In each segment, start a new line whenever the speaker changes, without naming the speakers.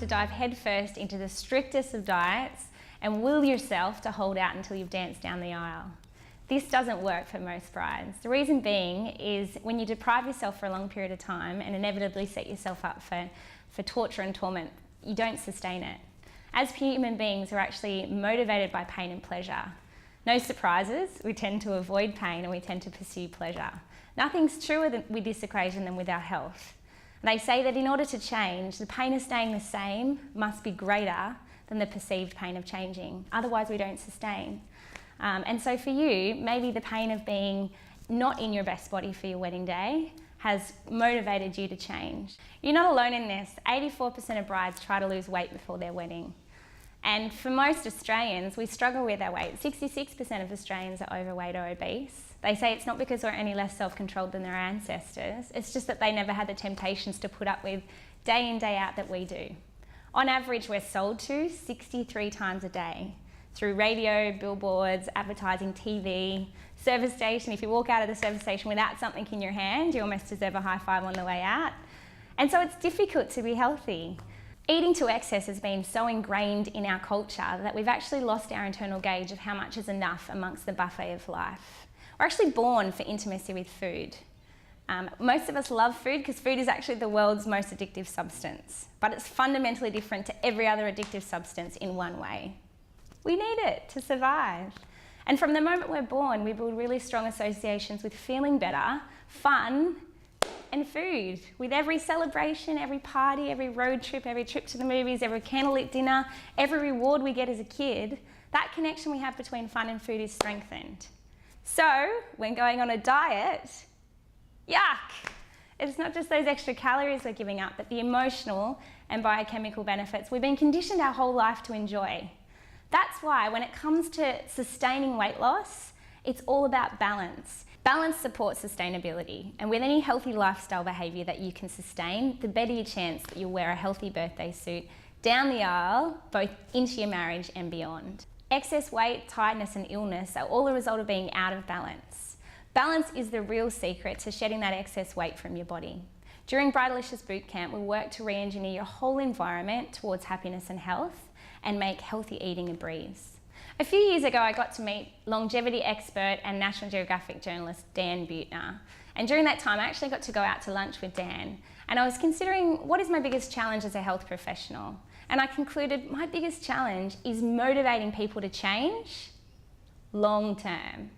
to dive headfirst into the strictest of diets and will yourself to hold out until you've danced down the aisle. This doesn't work for most brides. The reason being is when you deprive yourself for a long period of time and inevitably set yourself up for torture and torment, you don't sustain it. As human beings, we're actually motivated by pain and pleasure. No surprises, we tend to avoid pain and we tend to pursue pleasure. Nothing's truer with this equation than with our health. And they say that in order to change, the pain of staying the same must be greater than the perceived pain of changing. Otherwise, we don't sustain. And so for you, maybe the pain of being not in your best body for your wedding day has motivated you to change. You're not alone in this. 84% of brides try to lose weight before their wedding. And for most Australians, we struggle with our weight. 66% of Australians are overweight or obese. They say it's not because we're any less self-controlled than their ancestors, it's just that they never had the temptations to put up with day in, day out that we do. On average, we're sold to 63 times a day. Through radio, billboards, advertising, TV, service station. If you walk out of the service station without something in your hand, you almost deserve a high five on the way out. And so it's difficult to be healthy. Eating to excess has been so ingrained in our culture that we've actually lost our internal gauge of how much is enough amongst the buffet of life. We're actually born for intimacy with food. Most of us love food because food is actually the world's most addictive substance, but it's fundamentally different to every other addictive substance in one way. We need it to survive. And from the moment we're born, we build really strong associations with feeling better, fun, and food. With every celebration, every party, every road trip, every trip to the movies, every candlelit dinner, every reward we get as a kid, that connection we have between fun and food is strengthened. So, when going on a diet, yuck! It's not just those extra calories we're giving up, but the emotional and biochemical benefits we've been conditioned our whole life to enjoy. That's why when it comes to sustaining weight loss, it's all about balance. Balance supports sustainability, and with any healthy lifestyle behaviour that you can sustain, the better your chance that you'll wear a healthy birthday suit down the aisle, both into your marriage and beyond. Excess weight, tiredness and illness are all a result of being out of balance. Balance is the real secret to shedding that excess weight from your body. During Bridalicious Bootcamp, we'll work to re-engineer your whole environment towards happiness and health and make healthy eating a breeze. A few years ago, I got to meet longevity expert and National Geographic journalist Dan Buettner. And during that time, I actually got to go out to lunch with Dan. And I was considering, what is my biggest challenge as a health professional? And I concluded my biggest challenge is motivating people to change long term.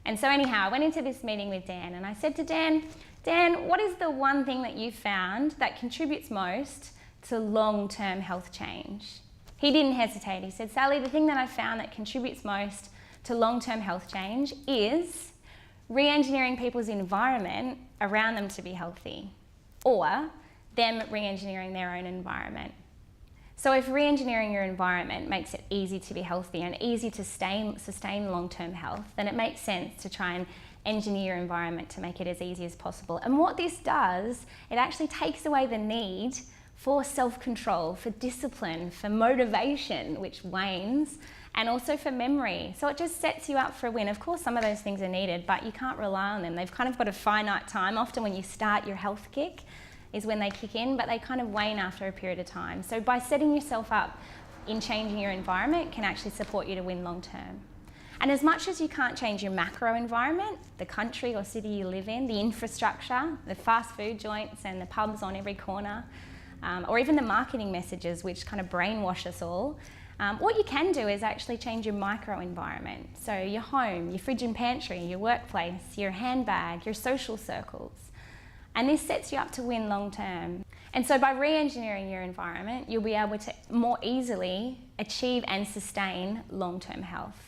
And so anyhow, I went into this meeting with Dan and I said to Dan, what is the one thing that you found that contributes most to long-term health change? He didn't hesitate. He said, Sally, the thing that I found that contributes most to long-term health change is re-engineering people's environment around them to be healthy, or them re-engineering their own environment. So if re-engineering your environment makes it easy to be healthy and easy to sustain long-term health, then it makes sense to try and engineer your environment to make it as easy as possible. And what this does, it actually takes away the need for self-control, for discipline, for motivation, which wanes, and also for memory. So it just sets you up for a win. Of course, some of those things are needed, but you can't rely on them. They've kind of got a finite time. Often when you start your health kick is when they kick in, but they kind of wane after a period of time. So by setting yourself up in changing your environment can actually support you to win long term. And as much as you can't change your macro environment, the country or city you live in, the infrastructure, the fast food joints and the pubs on every corner, or even the marketing messages which kind of brainwash us all, what you can do is actually change your micro environment. So your home, your fridge and pantry, your workplace, your handbag, your social circles. And this sets you up to win long term. And so by re-engineering your environment, you'll be able to more easily achieve and sustain long-term health.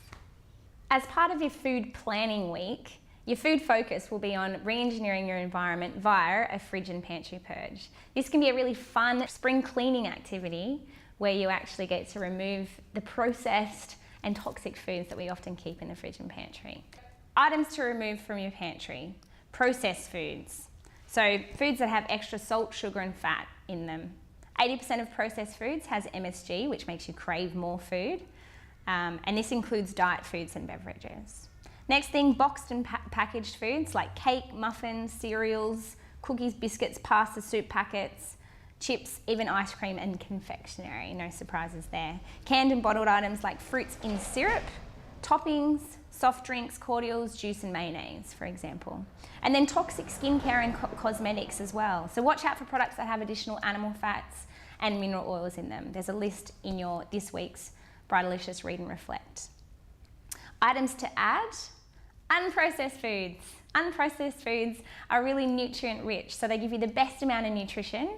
As part of your food planning week, your food focus will be on re-engineering your environment via a fridge and pantry purge. This can be a really fun spring cleaning activity where you actually get to remove the processed and toxic foods that we often keep in the fridge and pantry. Items to remove from your pantry: processed foods. So foods that have extra salt, sugar and fat in them. 80% of processed foods has MSG, which makes you crave more food. And this includes diet foods and beverages. Next thing, boxed and packaged foods like cake, muffins, cereals, cookies, biscuits, pasta, soup packets, chips, even ice cream and confectionery, no surprises there. Canned and bottled items like fruits in syrup, toppings, soft drinks, cordials, juice and mayonnaise, for example. And then toxic skincare and cosmetics as well. So watch out for products that have additional animal fats and mineral oils in them. There's a list in this week's Bridalicious Read and Reflect. Items to add, unprocessed foods. Unprocessed foods are really nutrient rich, so they give you the best amount of nutrition,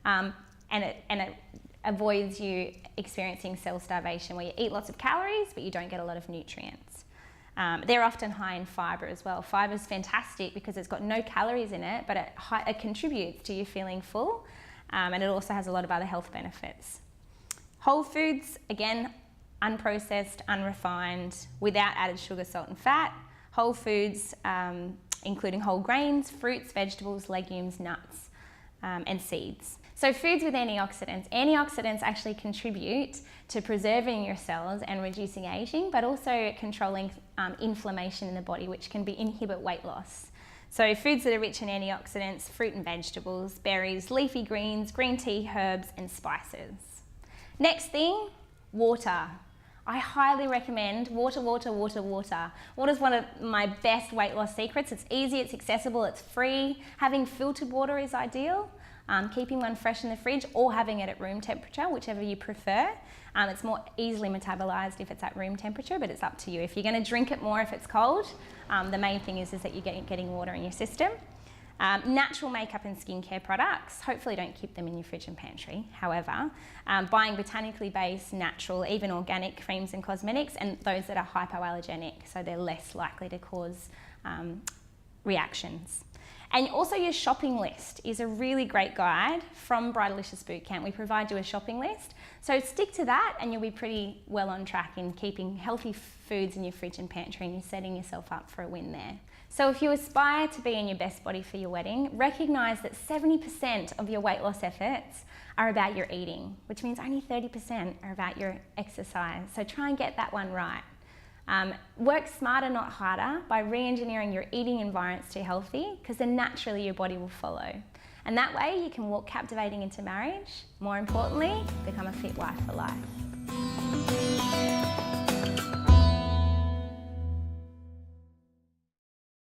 and it avoids you experiencing cell starvation, where you eat lots of calories but you don't get a lot of nutrients. They're often high in fibre as well. Fibre is fantastic because it's got no calories in it, but it contributes to you feeling full, and it also has a lot of other health benefits. Whole foods, again, unprocessed, unrefined, without added sugar, salt and fat. Whole foods, including whole grains, fruits, vegetables, legumes, nuts, and seeds. So foods with antioxidants. Antioxidants actually contribute to preserving your cells and reducing aging, but also controlling inflammation in the body, which can inhibit weight loss. So foods that are rich in antioxidants, fruit and vegetables, berries, leafy greens, green tea, herbs, and spices. Next thing, water. I highly recommend water, water, water, water. Water is one of my best weight loss secrets. It's easy, it's accessible, it's free. Having filtered water is ideal. Keeping one fresh in the fridge or having it at room temperature, whichever you prefer. It's more easily metabolized if it's at room temperature, but it's up to you. If you're going to drink it more if it's cold, the main thing is that you're getting water in your system. Natural makeup and skincare products, hopefully don't keep them in your fridge and pantry. However, buying botanically based, natural, even organic creams and cosmetics, and those that are hypoallergenic, so they're less likely to cause reactions. And also your shopping list is a really great guide from Bridalicious Bootcamp. We provide you a shopping list. So stick to that and you'll be pretty well on track in keeping healthy foods in your fridge and pantry, and you're setting yourself up for a win there. So if you aspire to be in your best body for your wedding, recognise that 70% of your weight loss efforts are about your eating, which means only 30% are about your exercise. So try and get that one right. Work smarter, not harder, by re-engineering your eating environment to stay healthy, because then naturally your body will follow. And that way you can walk captivating into marriage. More importantly, become a fit wife for life.